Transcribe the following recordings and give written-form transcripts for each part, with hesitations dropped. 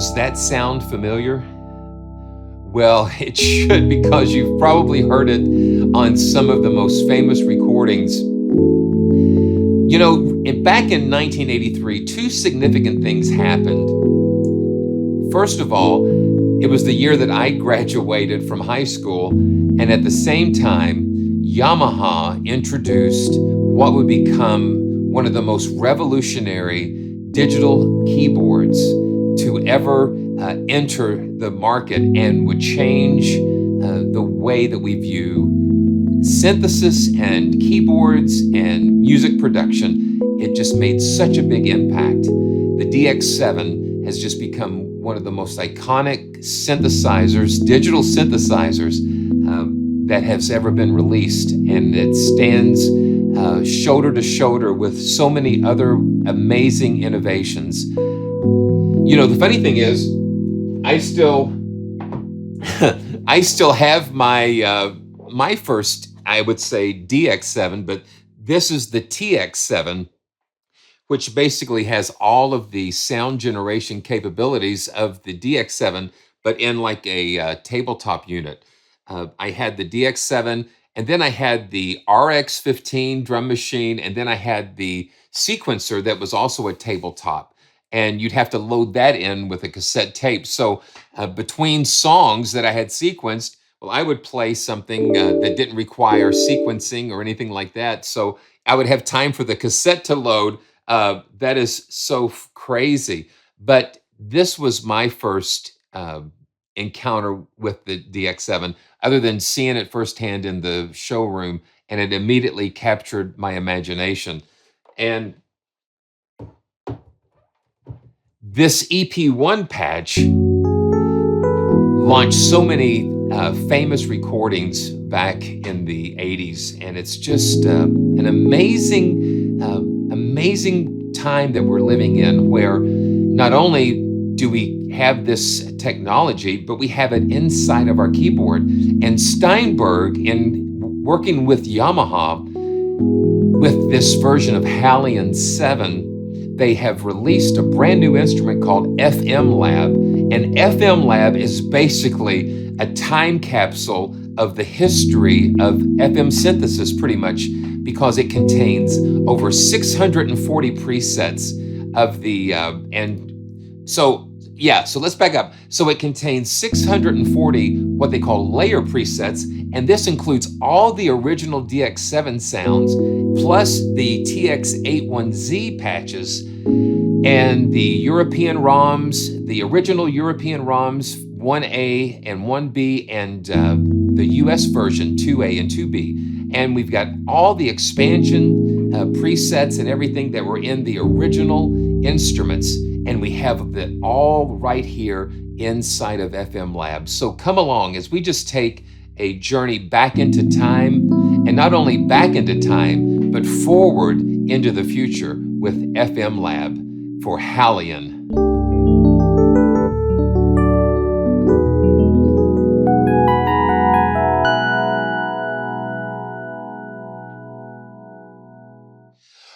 Does that sound familiar? Well, it should, because you've probably heard it on some of the most famous recordings. You know, back in 1983, two significant things happened. First of all, it was the year that I graduated from high school, and at the same time, Yamaha introduced what would become one of the most revolutionary digital keyboards to ever enter the market, and would change the way that we view synthesis and keyboards and music production. It just made such a big impact. The DX7 has just become one of the most iconic synthesizers, digital synthesizers, that has ever been released, and it stands shoulder to shoulder with so many other amazing innovations. You know, the funny thing is, I still have my first, I would say, DX7, but this is the TX7, which basically has all of the sound generation capabilities of the DX7, but in like a tabletop unit. I had the DX7, and then I had the RX15 drum machine, and then I had the sequencer that was also a tabletop. And you'd have to load that in with a cassette tape. So between songs that I had sequenced, well, I would play something that didn't require sequencing or anything like that. So I would have time for the cassette to load. That is so crazy. But this was my first encounter with the DX7, other than seeing it firsthand in the showroom, and it immediately captured my imagination. And this EP1 patch launched so many famous recordings back in the 80s, and it's just an amazing time that we're living in, where not only do we have this technology, but we have it inside of our keyboard. And Steinberg, in working with Yamaha with this version of HALion 7, they have released a brand new instrument called FM Lab. And FM Lab is basically a time capsule of the history of FM synthesis, pretty much, because it contains over 640 presets of the, so let's back up. So it contains 640 what they call layer presets, and this includes all the original DX7 sounds, plus the TX81Z patches, and the European ROMs, the original European ROMs, 1A and 1B, and the US version, 2A and 2B. And we've got all the expansion presets and everything that were in the original instruments, and we have it all right here inside of FM Lab. So come along as we just take a journey back into time, and not only back into time, but forward into the future with FM Lab for HALion.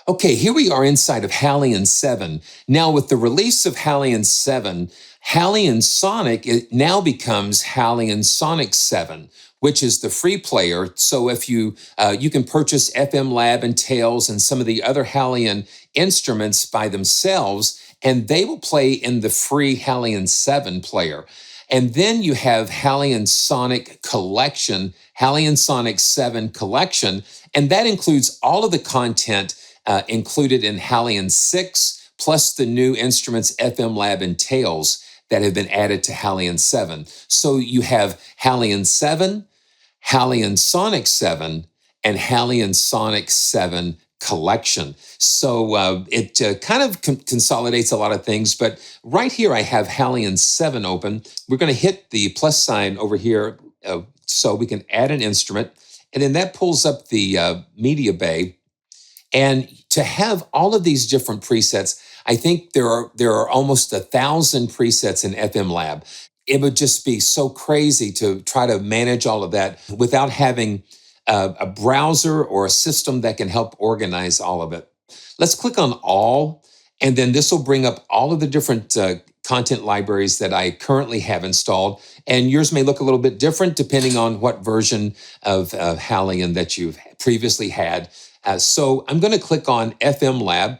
Okay, here we are inside of HALion 7. Now, with the release of HALion 7, HALion Sonic, it now becomes HALion Sonic 7, which is the free player. So if you can purchase FM Lab and Tails and some of the other HALion instruments by themselves, and they will play in the free HALion 7 player. And then you have HALion Sonic Collection, HALion Sonic 7 Collection, and that includes all of the content included in HALion 6, plus the new instruments FM Lab and Tails that have been added to HALion 7. So you have HALion 7, HALion Sonic 7, and HALion Sonic 7 Collection. So it kind of consolidates a lot of things, but right here I have HALion 7 open. We're going to hit the plus sign over here so we can add an instrument, and then that pulls up the Mediabay. And to have all of these different presets, I think there are almost 1,000 presets in FM Lab. It would just be so crazy to try to manage all of that without having a browser or a system that can help organize all of it. Let's click on all, and then this will bring up all of the different content libraries that I currently have installed. And yours may look a little bit different depending on what version of HALion that you've previously had. So I'm going to click on FM Lab.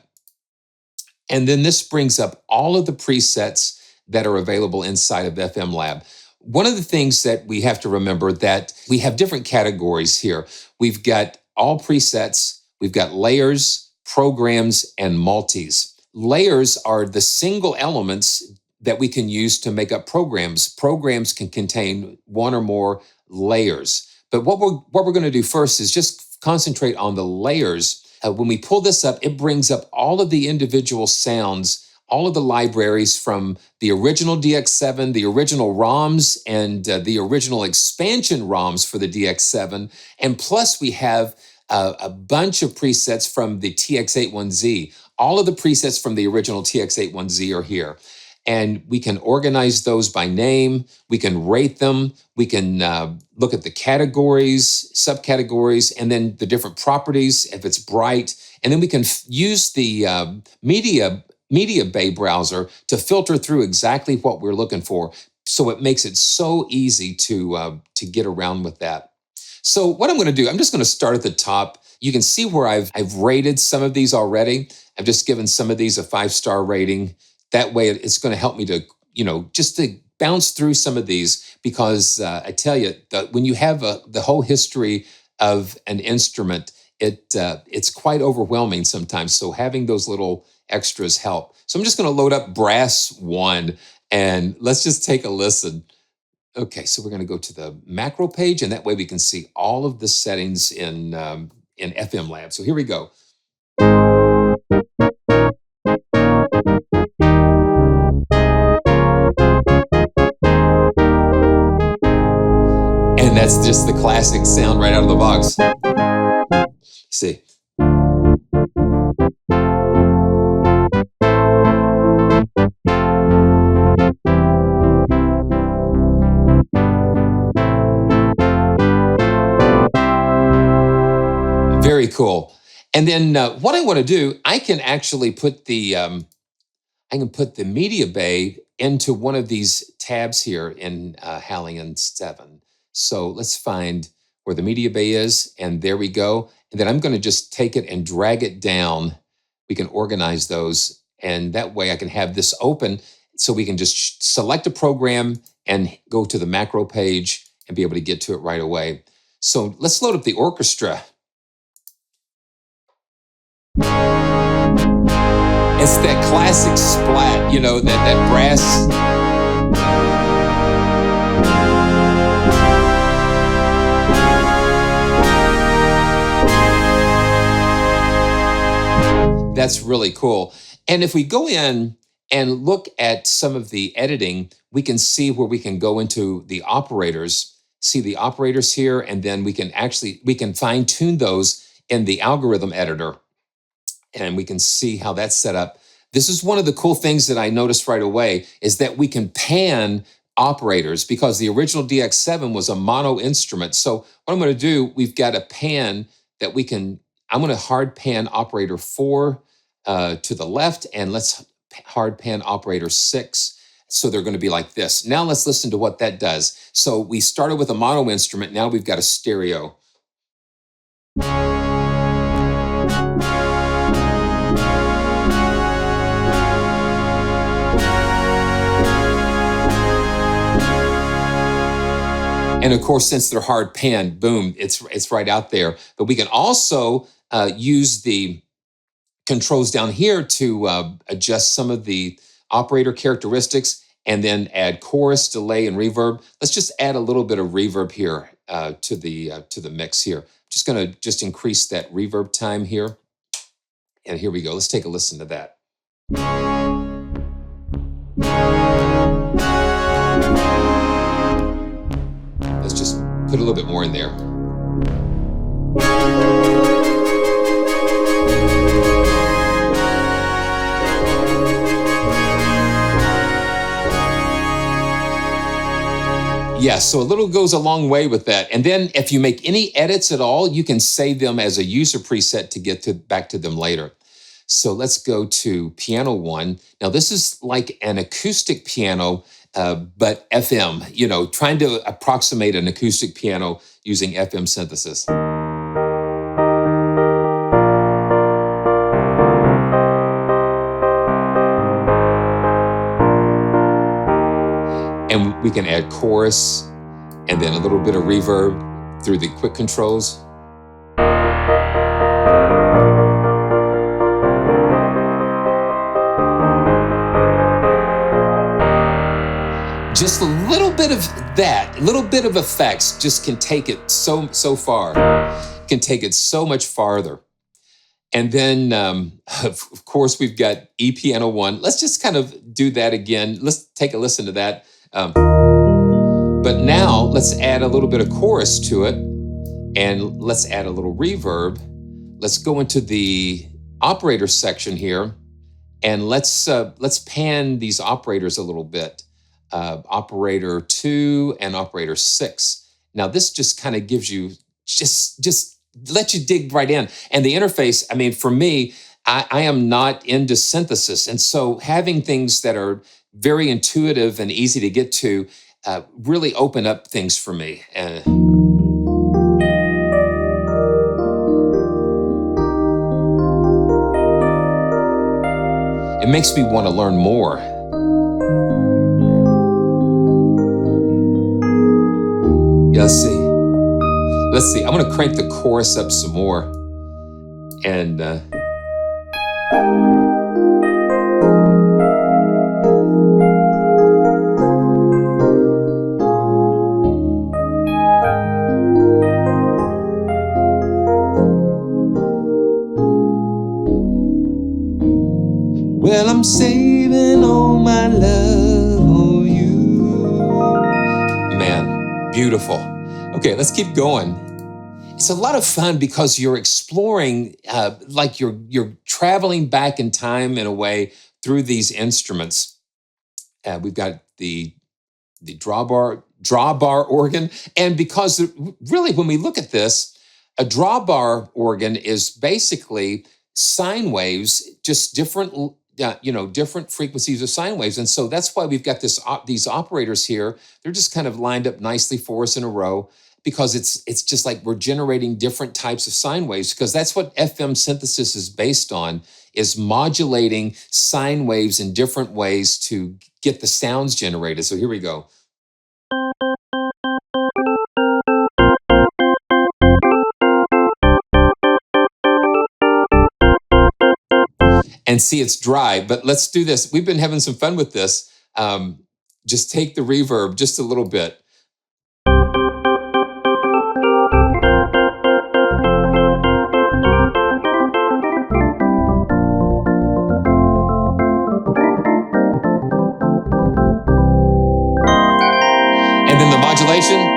And then this brings up all of the presets that are available inside of FM Lab. One of the things that we have to remember that we have different categories here. We've got all presets, we've got layers, programs, and multis. Layers are the single elements that we can use to make up programs. Programs can contain one or more layers. But what we're going to do first is just concentrate on the layers. When we pull this up, it brings up all of the individual sounds, all of the libraries from the original DX7, the original ROMs, and the original expansion ROMs for the DX7. And plus we have a bunch of presets from the TX81Z. All of the presets from the original TX81Z are here. And we can organize those by name. We can rate them. We can look at the categories, subcategories, and then the different properties, if it's bright. And then we can use the Mediabay browser to filter through exactly what we're looking for. So it makes it so easy to get around with that. So what I'm going to do, I'm just going to start at the top. You can see where I've rated some of these already. I've just given some of these a 5-star rating. That way it's going to help me to, just to bounce through some of these, because I tell you that when you have the whole history of an instrument, it's quite overwhelming sometimes. So having those little extras help. So I'm just going to load up Brass 1 and let's just take a listen. Okay, so we're going to go to the macro page, and that way we can see all of the settings in FM Lab. So here we go. And that's just the classic sound right out of the box. See. Very cool. And then what I want to do, I can actually put the Mediabay into one of these tabs here in HALion 7. So let's find where the Mediabay is, and there we go. And then I'm going to just take it and drag it down. We can organize those, and that way I can have this open so we can just select a program and go to the macro page and be able to get to it right away. So let's load up the orchestra. It's that classic splat, that brass. That's really cool. And if we go in and look at some of the editing, we can see where we can go into the operators, see the operators here, and then we can fine tune those in the algorithm editor. And we can see how that's set up. This is one of the cool things that I noticed right away, is that we can pan operators, because the original DX7 was a mono instrument. So what I'm going to do, we've got a pan that I'm going to hard pan operator 4 to the left, and let's hard pan operator 6. So they're going to be like this. Now let's listen to what that does. So we started with a mono instrument. Now we've got a stereo. And of course, since they're hard panned, boom, it's right out there. But we can also use the controls down here to adjust some of the operator characteristics, and then add chorus, delay, and reverb. Let's just add a little bit of reverb here to the mix here. Just going to increase that reverb time here. And here we go. Let's take a listen to that. Let's just put a little bit more in there. Yeah, so a little goes a long way with that. And then if you make any edits at all, you can save them as a user preset to get back to them later. So let's go to piano 1. Now this is like an acoustic piano, but FM, trying to approximate an acoustic piano using FM synthesis. And we can add chorus and then a little bit of reverb through the quick controls. Just a little bit of that, a little bit of effects just can take it so far, can take it so much farther. And then, of course, we've got EPiano 1. Let's just kind of do that again. Let's take a listen to that. But now let's add a little bit of chorus to it, and let's add a little reverb. Let's go into the operator section here, and let's pan these operators a little bit. Operator 2 and operator 6. Now this just kind of gives you, just let you dig right in. And the interface, I mean, for me, I am not into synthesis. And so having things that are very intuitive and easy to get to really open up things for me. It makes me want to learn more. Yeah, let's see. I'm going to crank the chorus up some more. And well, I'm saving all my love for you. Man, beautiful. Okay, let's keep going. It's a lot of fun because you're exploring, like you're traveling back in time in a way through these instruments. We've got the drawbar organ, and because really, when we look at this, a drawbar organ is basically sine waves, just different. Different frequencies of sine waves. And so that's why we've got these operators here. They're just kind of lined up nicely for us in a row, because it's just like we're generating different types of sine waves, because that's what FM synthesis is based on, is modulating sine waves in different ways to get the sounds generated. So here we go. And see, it's dry, but let's do this. We've been having some fun with this. Just take the reverb just a little bit. And then the modulation.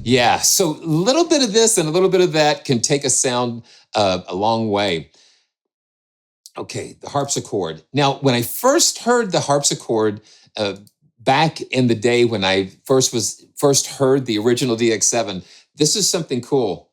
Yeah, so a little bit of this and a little bit of that can take a sound a long way. Okay, the harpsichord. Now, when I first heard the harpsichord back in the day when I first heard the original DX7, this is something cool.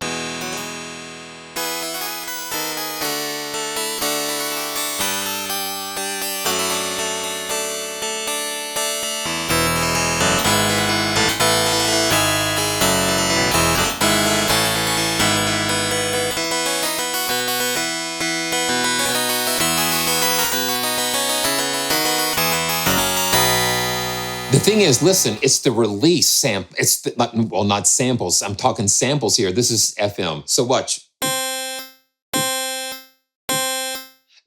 The thing is, listen, it's the release sample. It's not samples. I'm talking samples here. This is FM. So watch.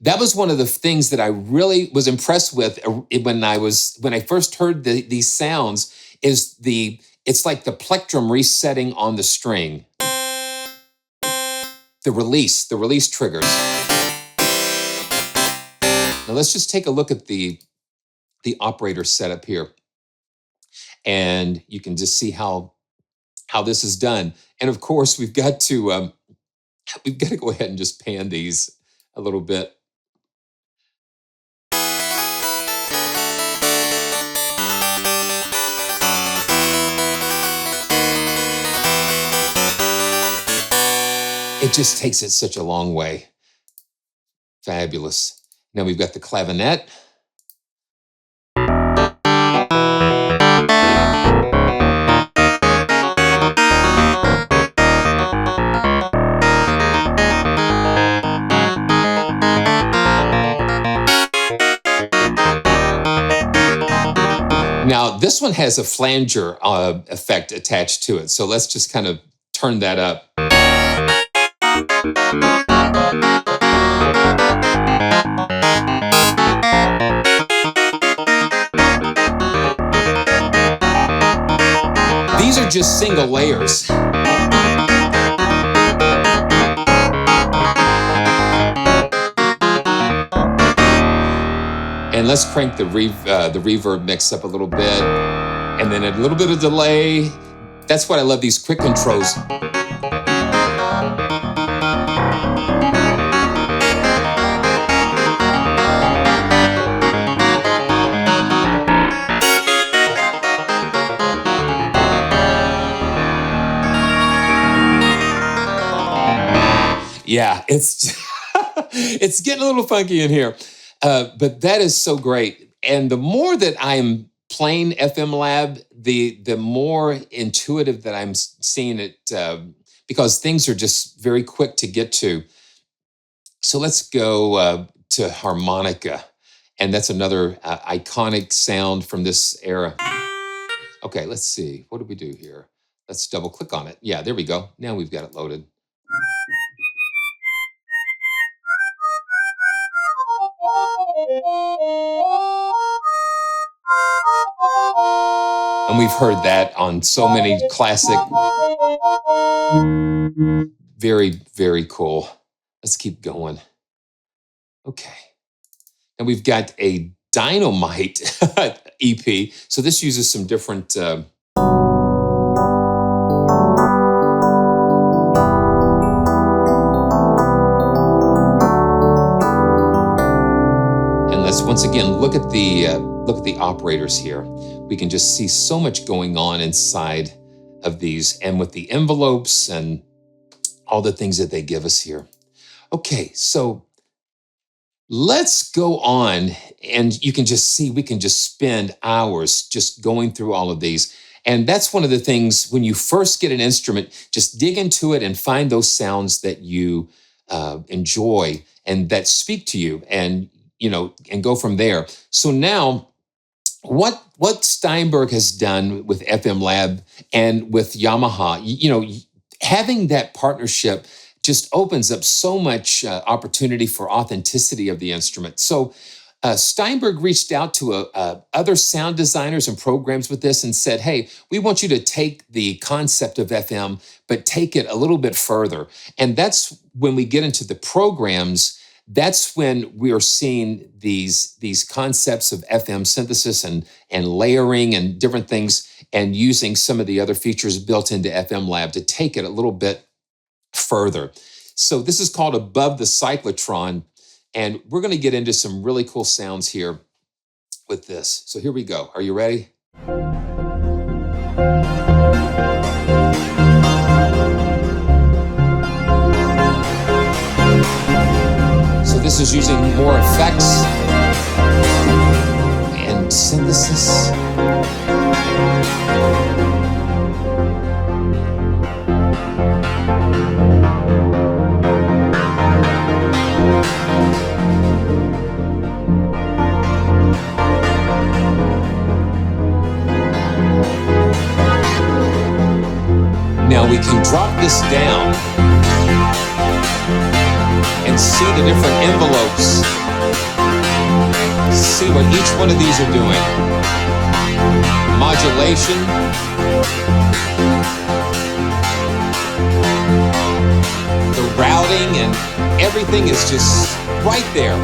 That was one of the things that I really was impressed with when I first heard these sounds. It's like the plectrum resetting on the string. The release triggers. Now let's just take a look at the operator setup here. And you can just see how this is done. And of course, we've got to go ahead and just pan these a little bit. it just takes it such a long way. Fabulous. Now we've got the clavinet. Now, this one has a flanger effect attached to it, so let's just kind of turn that up. These are just single layers. And let's crank the reverb mix up a little bit, and then a little bit of delay. That's what I love, these quick intros. Yeah, it's it's getting a little funky in here. But that is so great. And the more that I'm playing FM Lab, the more intuitive that I'm seeing it, because things are just very quick to get to. So let's go to harmonica. And that's another iconic sound from this era. Okay, let's see. What do we do here? Let's double click on it. Yeah, there we go. Now we've got it loaded. And we've heard that on so many classic. Very, very cool. Let's keep going. Okay. And we've got a Dynamite EP. So this uses some different... Once again, look at the operators here. We can just see so much going on inside of these, and with the envelopes and all the things that they give us here. Okay, so let's go on, and you can just see we can just spend hours just going through all of these. And that's one of the things when you first get an instrument, just dig into it and find those sounds that you enjoy and that speak to you, and and go from there. So now, what Steinberg has done with FM Lab and with Yamaha, having that partnership just opens up so much opportunity for authenticity of the instrument. So Steinberg reached out to other sound designers and programs with this and said, hey, we want you to take the concept of FM, but take it a little bit further. And that's when we get into the programs. That's when we are seeing these concepts of FM synthesis and layering and different things, and using some of the other features built into FM Lab to take it a little bit further. So this is called Above the Cyclotron, and we're going to get into some really cool sounds here with this. So here we go. Are you ready? This is using more effects and synthesis. Now we can drop this down and see the different envelopes. See what each one of these are doing. Modulation. The routing and everything is just right there.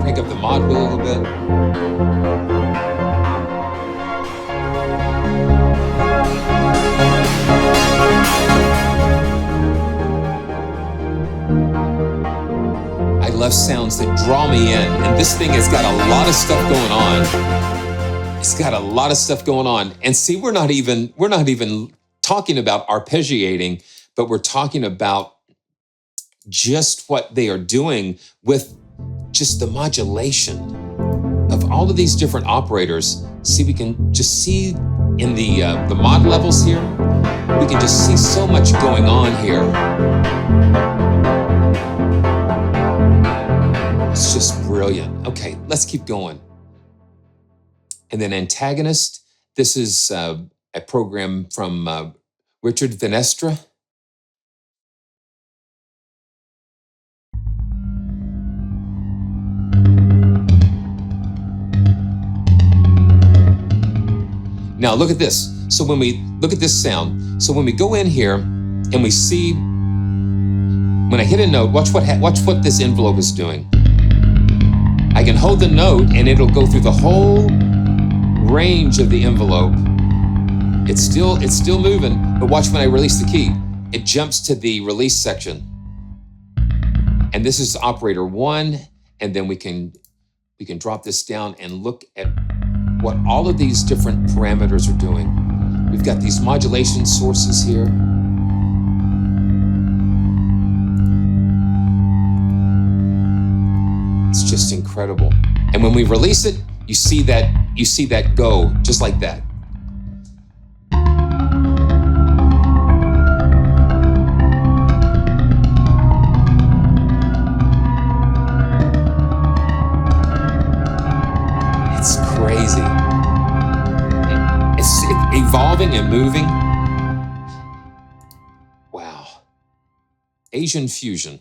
Crank up the mod wheel a little bit. I love sounds that draw me in, and this thing has got a lot of stuff going on. It's got a lot of stuff going on. And see, we're not even talking about arpeggiating, but we're talking about just what they are doing with just the modulation of all of these different operators. See, we can just see in the mod levels here, we can just see so much going on here. It's just brilliant. Okay, let's keep going. And then Antagonist, this is a program from Richard Venestra. Now look at this. So when we look at this sound, so when we go in here and we see, when I hit a note, watch what this envelope is doing. I can hold the note and it'll go through the whole range of the envelope. It's still moving, but watch when I release the key, it jumps to the release section. And this is operator 1, and then we can drop this down and look at what all of these different parameters are doing. We've got these modulation sources here. It's just incredible. And when we release it, you see that go just like that. It's crazy. It's evolving and moving. Wow. Asian fusion.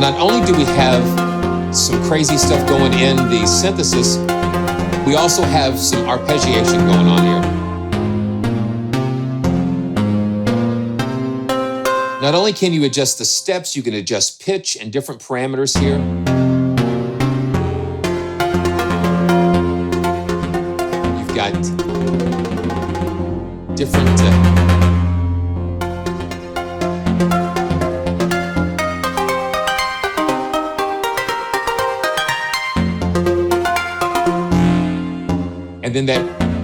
Not only do we have some crazy stuff going in the synthesis, we also have some arpeggiation going on here. Not only can you adjust the steps, you can adjust pitch and different parameters here. You've got different and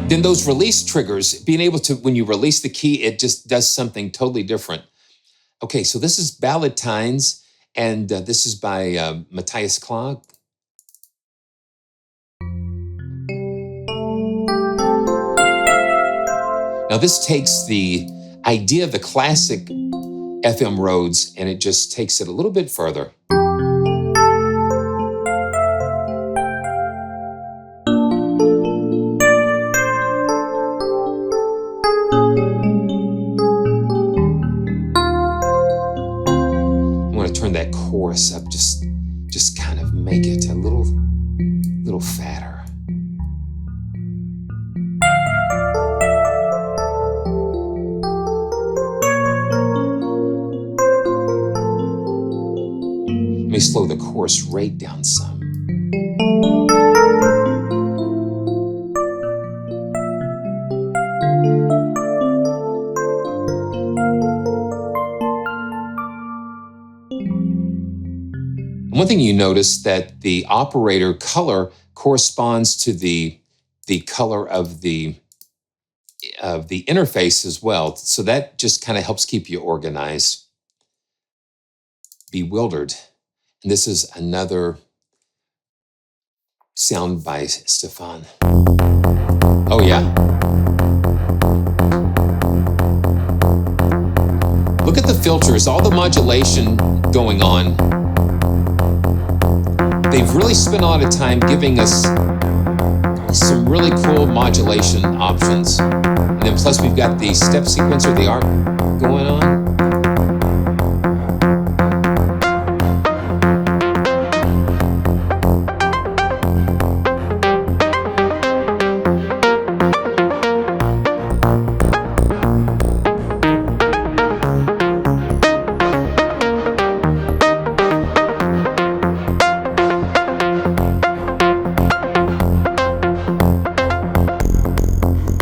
then those release triggers, being able to, when you release the key, it just does something totally different. Okay, so this is Ballad Tines, and this is by Matthias Clav. Now this takes the idea of the classic FM Rhodes, and it just takes it a little bit further. That chorus up, just kind of make it a little fatter. Let me slow the chorus rate down some. One thing you notice that the operator color corresponds to the color of the interface as well. So that just kind of helps keep you organized. Bewildered. And this is another sound by Stefan. Oh yeah. Look at the filters, all the modulation going on. They've really spent a lot of time giving us some really cool modulation options. And then plus we've got the step sequencer, the arc going on.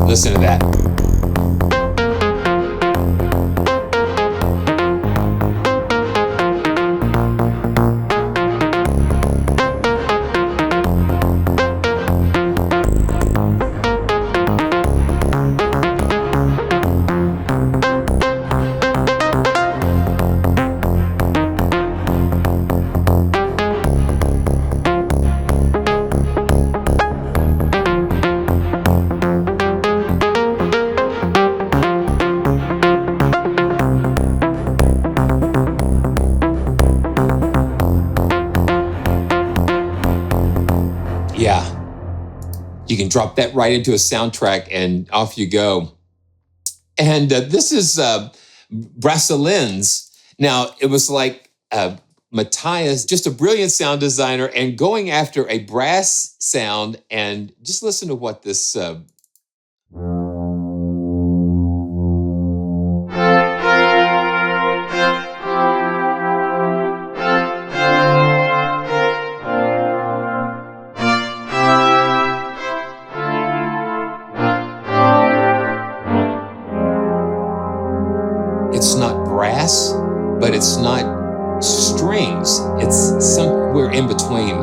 Listen to that. Yeah, you can drop that right into a soundtrack and off you go. And this is Brassolins. Now, it was like Matthias, just a brilliant sound designer, and going after a brass sound. And just listen to what this... It's not brass, but it's not strings. It's somewhere in between.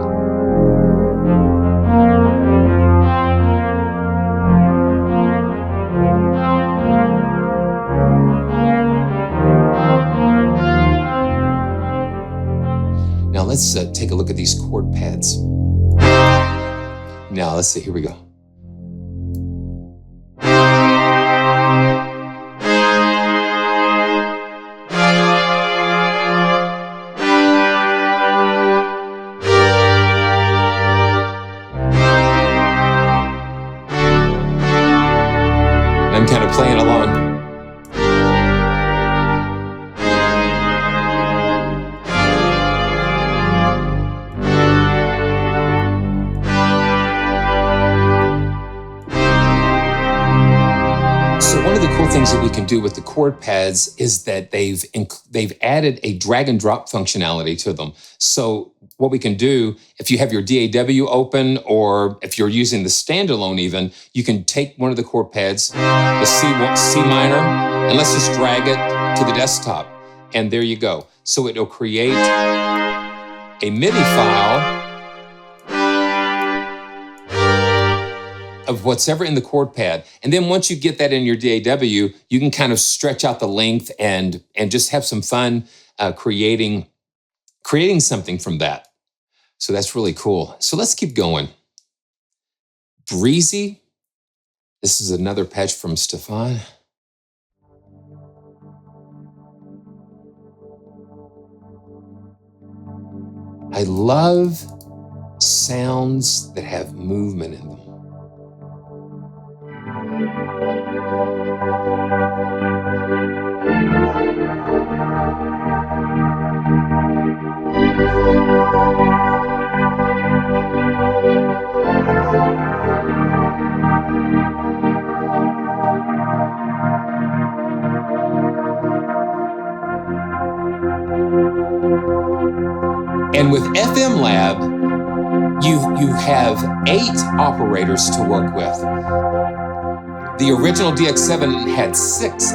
Now let's take a look at these chord pads. Now let's see, here we go. I'm kind of playing along. So one of the cool things that we can do with the chord pads is that they've added a drag and drop functionality to them. So what we can do, if you have your DAW open, or if you're using the standalone even, you can take one of the chord pads, the C minor, and let's just drag it to the desktop. And there you go. So it'll create a MIDI file of whatever in the chord pad. And then once you get that in your DAW, you can kind of stretch out the length and just have some fun creating something from that. So that's really cool. So let's keep going. Breezy. This is another patch from Stefan. I love sounds that have movement in them. And with FM Lab, you have 8 operators to work with. The original DX7 had 6.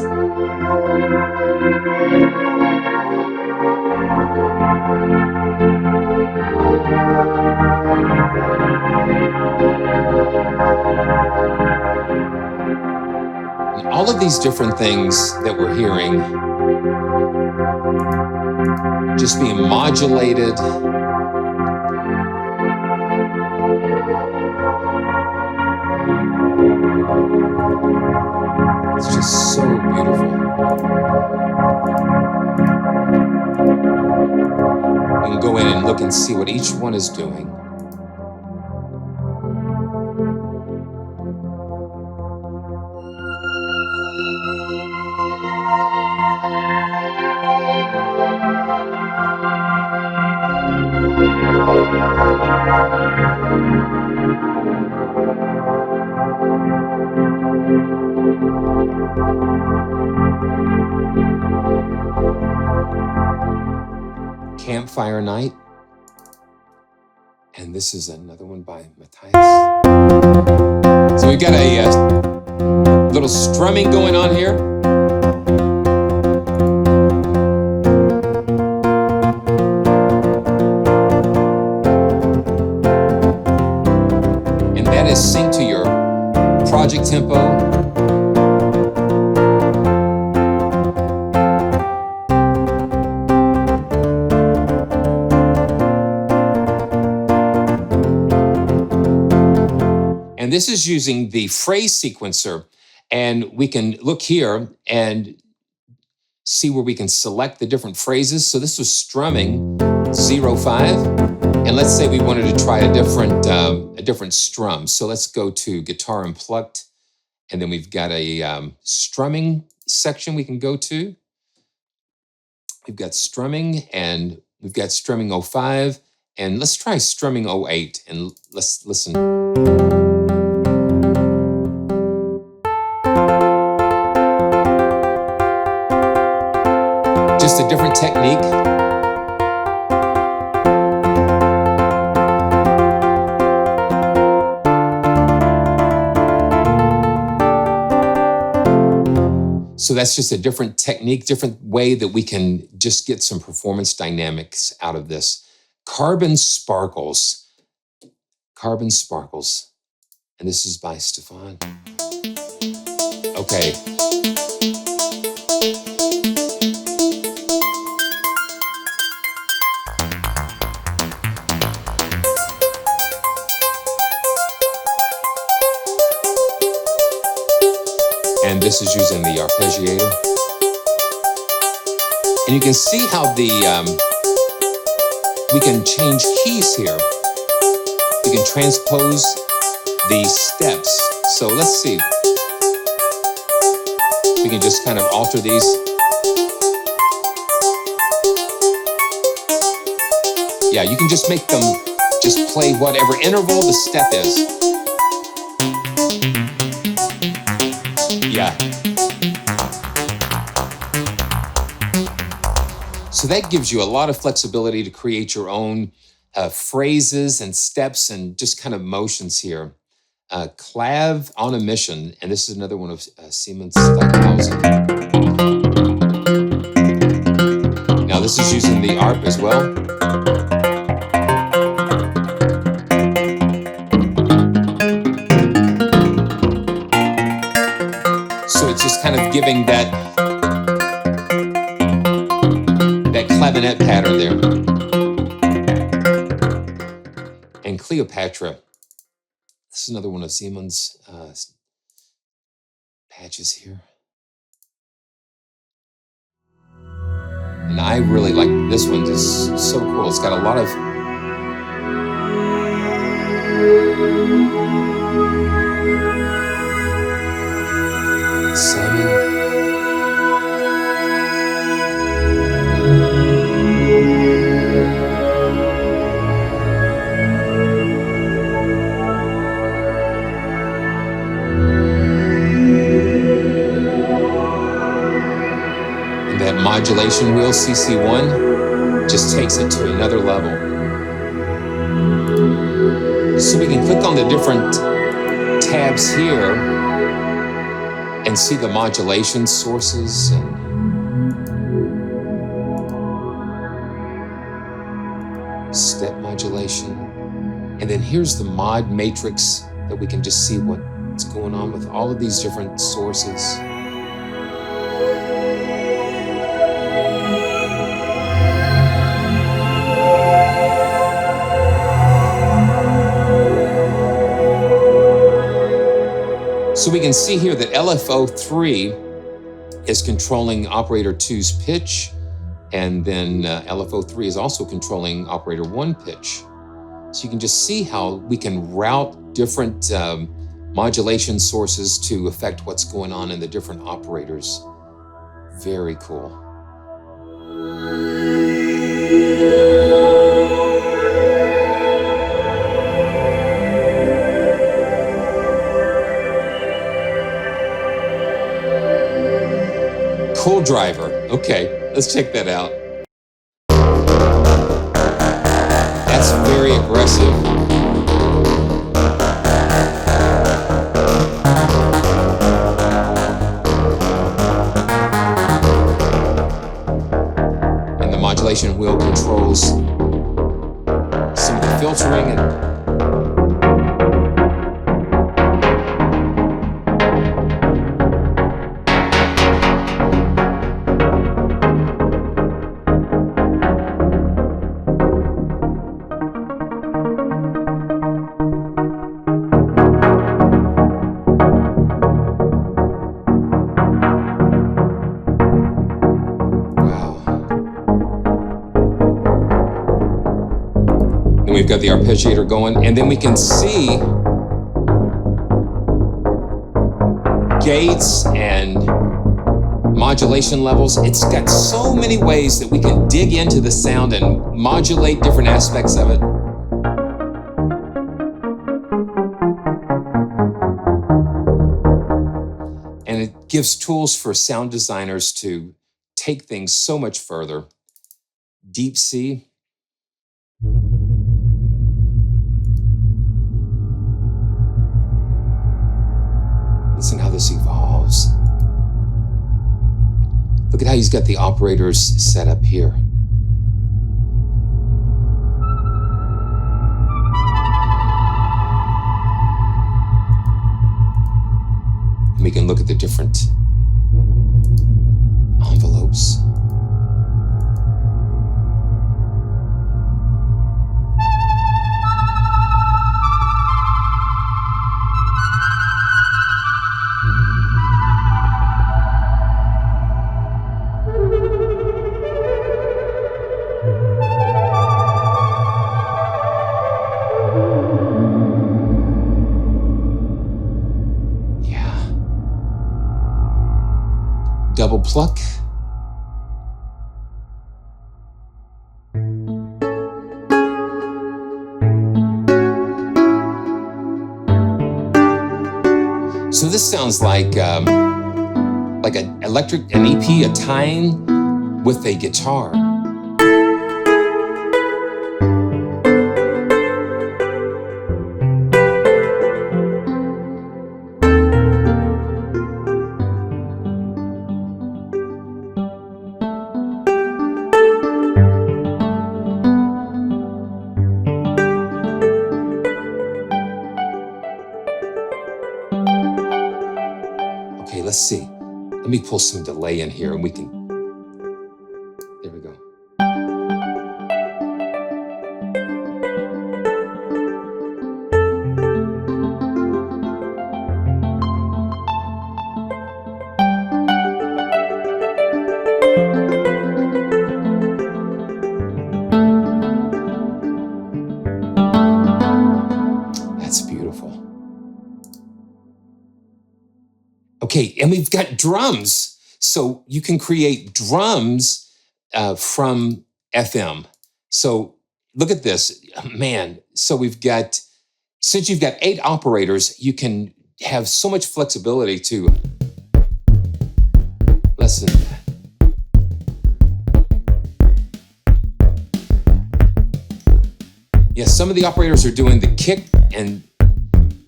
And all of these different things that we're hearing just being modulated. It's just so beautiful. You can go in and look and see what each one is doing. Campfire Night. And this is another one by Matthias. So we've got a little strumming going on here. And that is synced to your project tempo. And this is using the phrase sequencer. And we can look here and see where we can select the different phrases. So this was strumming 0-5. And let's say we wanted to try a different strum. So let's go to Guitar Unplugged, and then we've got a strumming section we can go to. We've got strumming, and we've got strumming 05, and let's try strumming 08, and let's listen. Just a different technique. So that's just a different technique, different way that we can just get some performance dynamics out of this. Carbon Sparkles. Carbon Sparkles. And this is by Stefan. Okay. And this is using the arpeggiator. And you can see how we can change keys here. We can transpose the steps. So let's see. We can just kind of alter these. Yeah, you can just make them just play whatever interval the step is. Yeah. So that gives you a lot of flexibility to create your own phrases and steps and just kind of motions here. Clav On A Mission, and this is another one of Siemens Stockhausen. Now this is using the ARP as well. So it's just kind of giving that clavinet pattern there. And Cleopatra. This is another one of Siemens' patches here. And I really like this one. It's so cool. It's got a lot of Simon. That modulation wheel, CC1, just takes it to another level. So we can click on the different tabs here and see the modulation sources. And step modulation. And then here's the mod matrix that we can just see what's going on with all of these different sources. So we can see here that LFO3 is controlling operator 2's pitch, and then LFO3 is also controlling operator 1 pitch. So you can just see how we can route different modulation sources to affect what's going on in the different operators. Very cool. Cool driver. Okay, let's check that out. That's very aggressive. And the modulation wheel controls some of the filtering and We've got the arpeggiator going, and then we can see gates and modulation levels. It's got so many ways that we can dig into the sound and modulate different aspects of it. And it gives tools for sound designers to take things so much further. Deep C. Listen how this evolves. Look at how he's got the operators set up here. And we can look at the different envelopes. Double pluck. So this sounds like an EP, a Tine with a guitar. Okay, let's see. Let me pull some delay in here and we can, there we go. That's beautiful. Okay, and we've got drums. So you can create drums from FM. So look at this, man. So we've got, since you've got 8 operators, you can have so much flexibility to, listen. Yeah, some of the operators are doing the kick and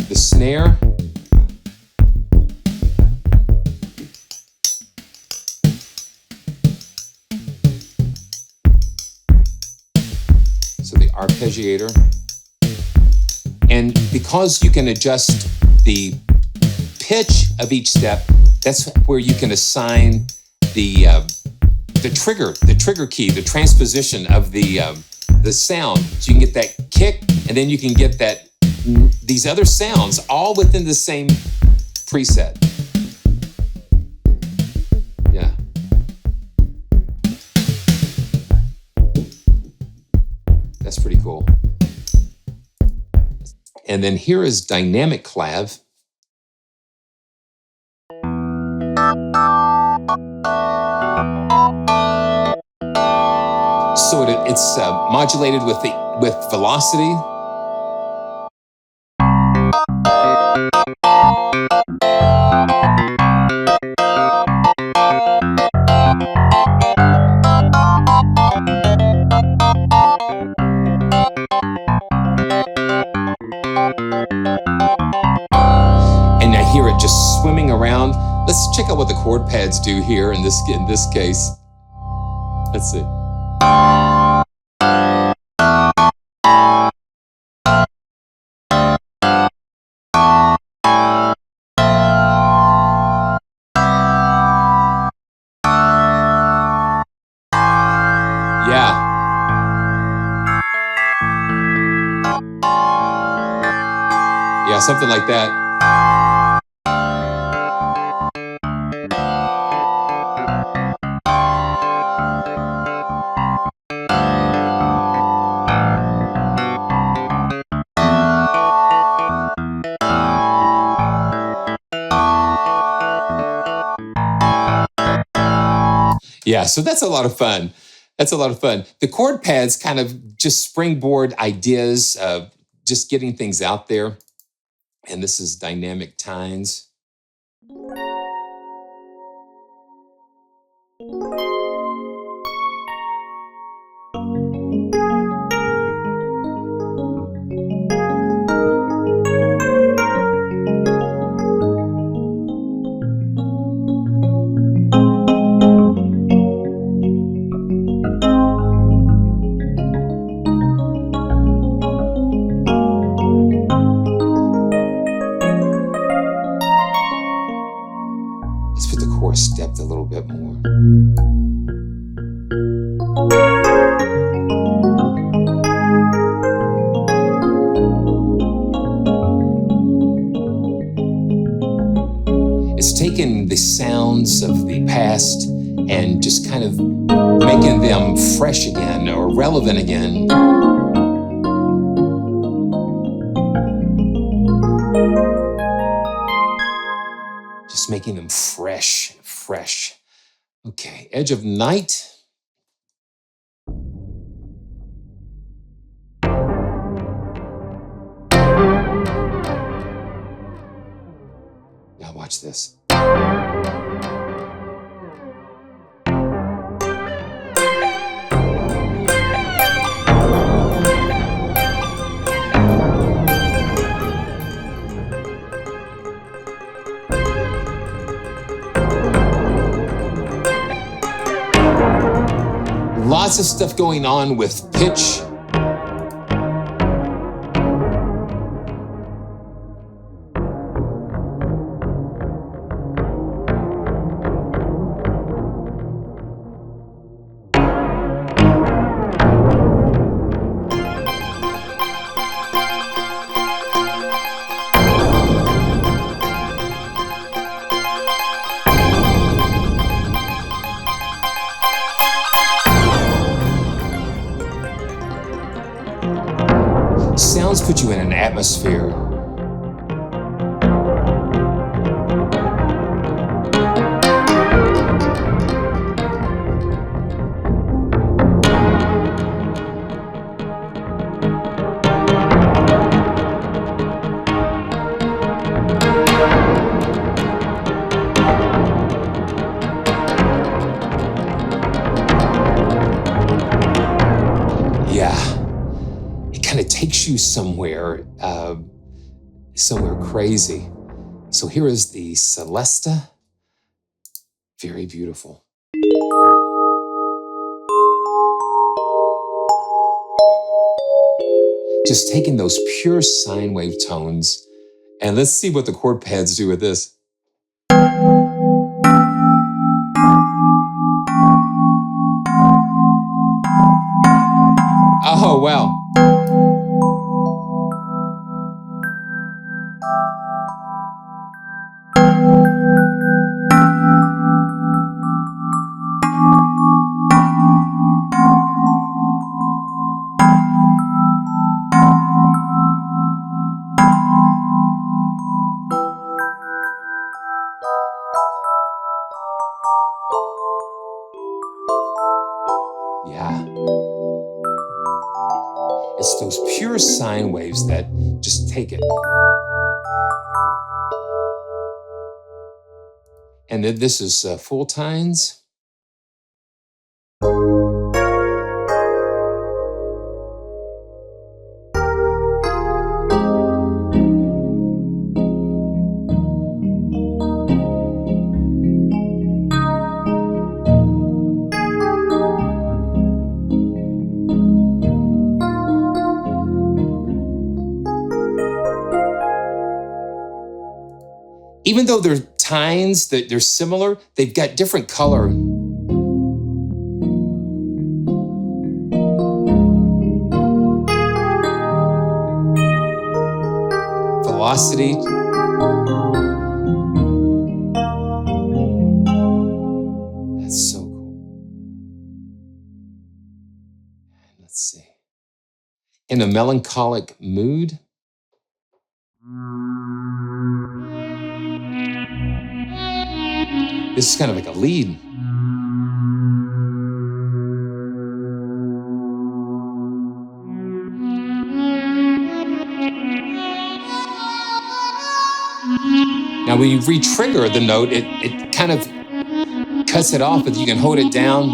the snare. So the arpeggiator. And because you can adjust the pitch of each step, that's where you can assign the trigger key, the transposition of the sound. So you can get that kick, and then you can get these other sounds all within the same preset. Yeah. That's pretty cool. And then here is dynamic clav. So it's modulated with velocity. And I hear it just swimming around. Let's check out what the chord pads do here in this case. Let's see. Yeah. Yeah, something like that. Yeah, so that's a lot of fun. That's a lot of fun. The chord pads kind of just springboard ideas of just getting things out there. And this is Dynamic Tines. Depth a little bit more. It's taken the sounds of the past and just kind of making them fresh again or relevant again. Just making them fresh. Okay, Edge of Night. Now watch this. Lots of stuff going on with pitch. Sounds put you in an atmosphere. Takes you somewhere, somewhere crazy. So here is the Celesta. Very beautiful. Just taking those pure sine wave tones, and let's see what the chord pads do with this. Oh, wow. Yeah. It's those pure sine waves that just take it. And then this is full tines. Even though they're tines, they're similar, they've got different color. Velocity. That's so cool. Let's see. In a Melancholic Mood. This is kind of like a lead. Now, when you re-trigger the note, it kind of cuts it off, but you can hold it down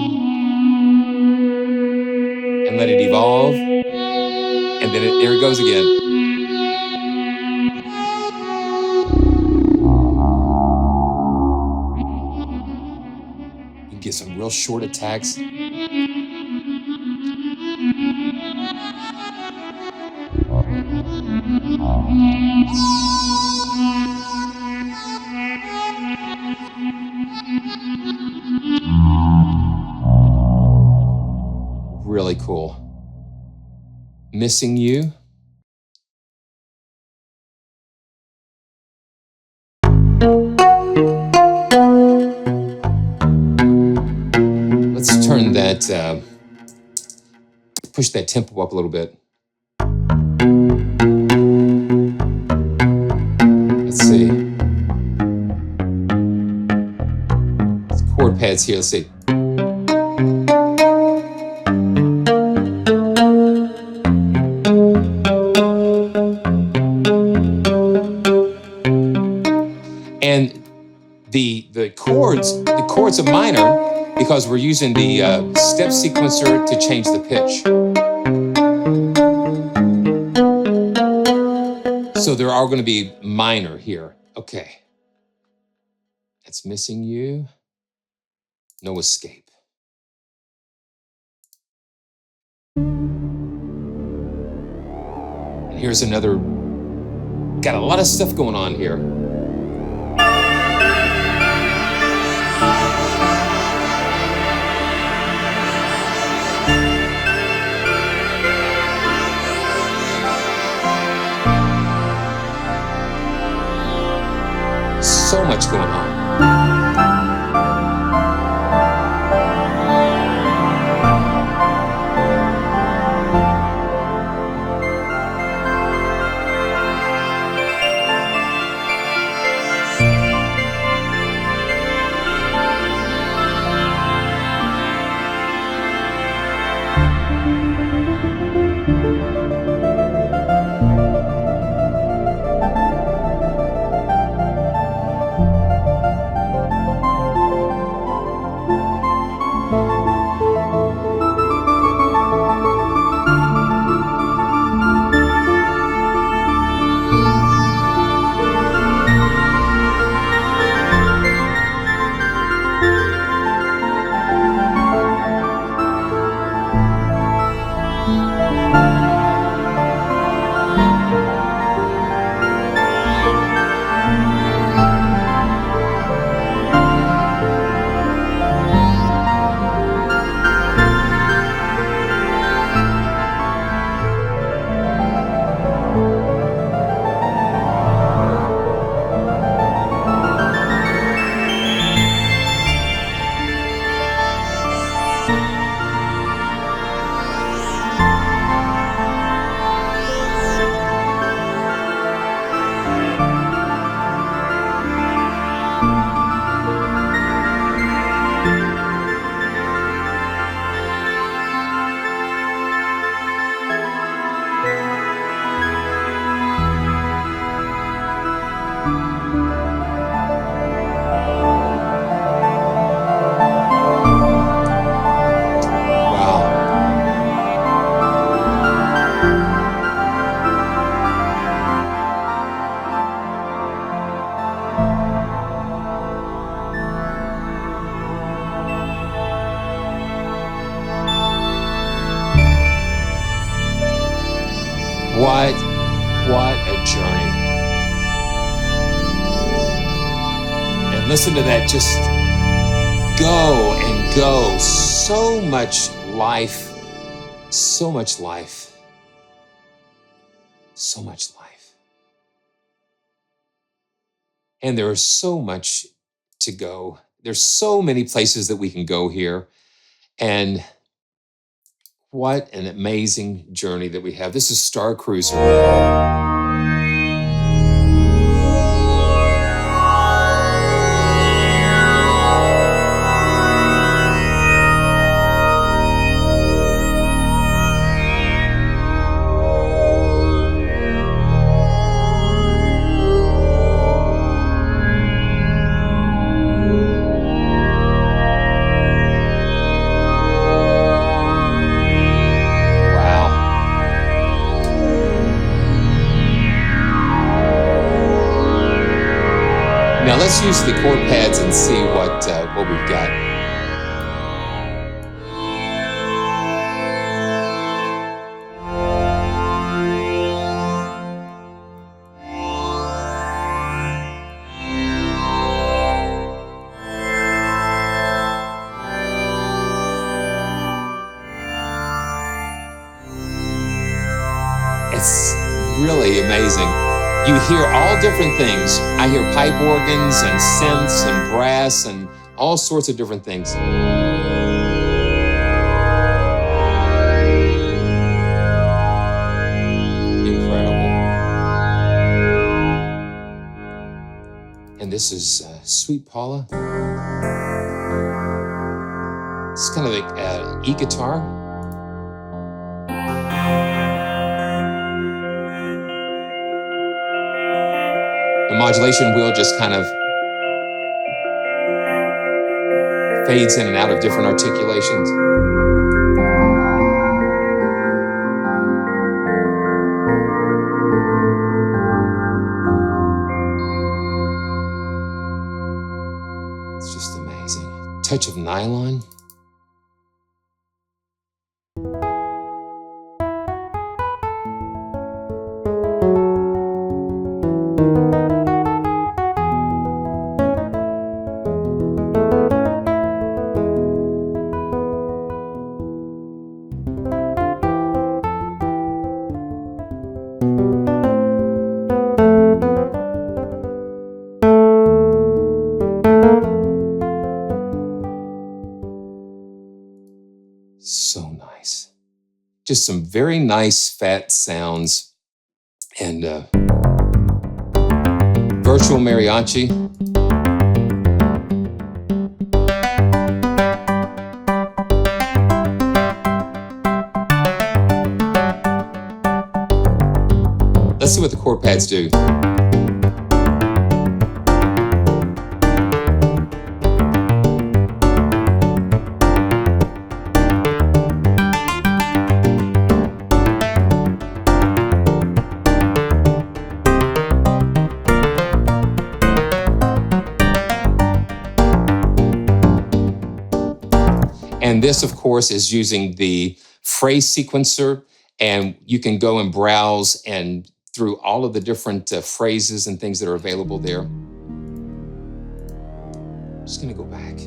and let it evolve. And then there it goes again. You can get some real short attacks. Really cool. Missing You. Let's turn that, push that tempo up a little bit. Let's see. There's chord pads here, let's see. And the chords are minor because we're using the step sequencer to change the pitch. So there are going to be minor here. Okay. That's Missing You. No Escape. And here's another, got a lot of stuff going on here. So much going on. What a journey. And listen to that, just go and go. So much life, so much life, so much life. And there is so much to go. There's so many places that we can go here. And what an amazing journey that we have. This is Starcruiser. Now let's use the chord pads and see what we've got. It's really amazing. You hear all different things. I hear pipe organs and synths and brass and all sorts of different things. Incredible. And this is Sweet Paula. It's kind of like an e-guitar. The modulation wheel just kind of fades in and out of different articulations. It's just amazing. Touch of Nylon. So nice. Just some very nice fat sounds and virtual mariachi. Let's see what the chord pads do. And this, of course, is using the phrase sequencer, and you can go and browse and through all of the different phrases and things that are available there. I'm just gonna go back.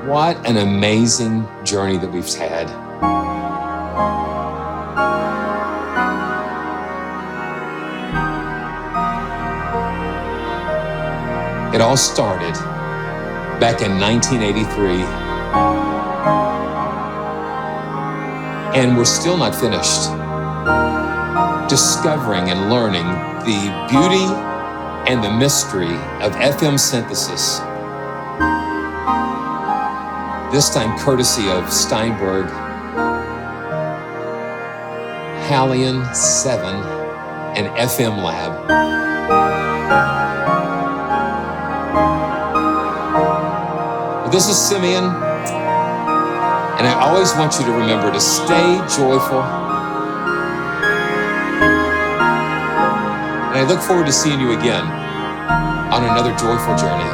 What an amazing journey that we've had. It all started back in 1983, and we're still not finished discovering and learning the beauty and the mystery of FM synthesis, this time courtesy of Steinberg, HALion 7, and FM Lab. This is Simeon, and I always want you to remember to stay joyful. And I look forward to seeing you again on another joyful journey.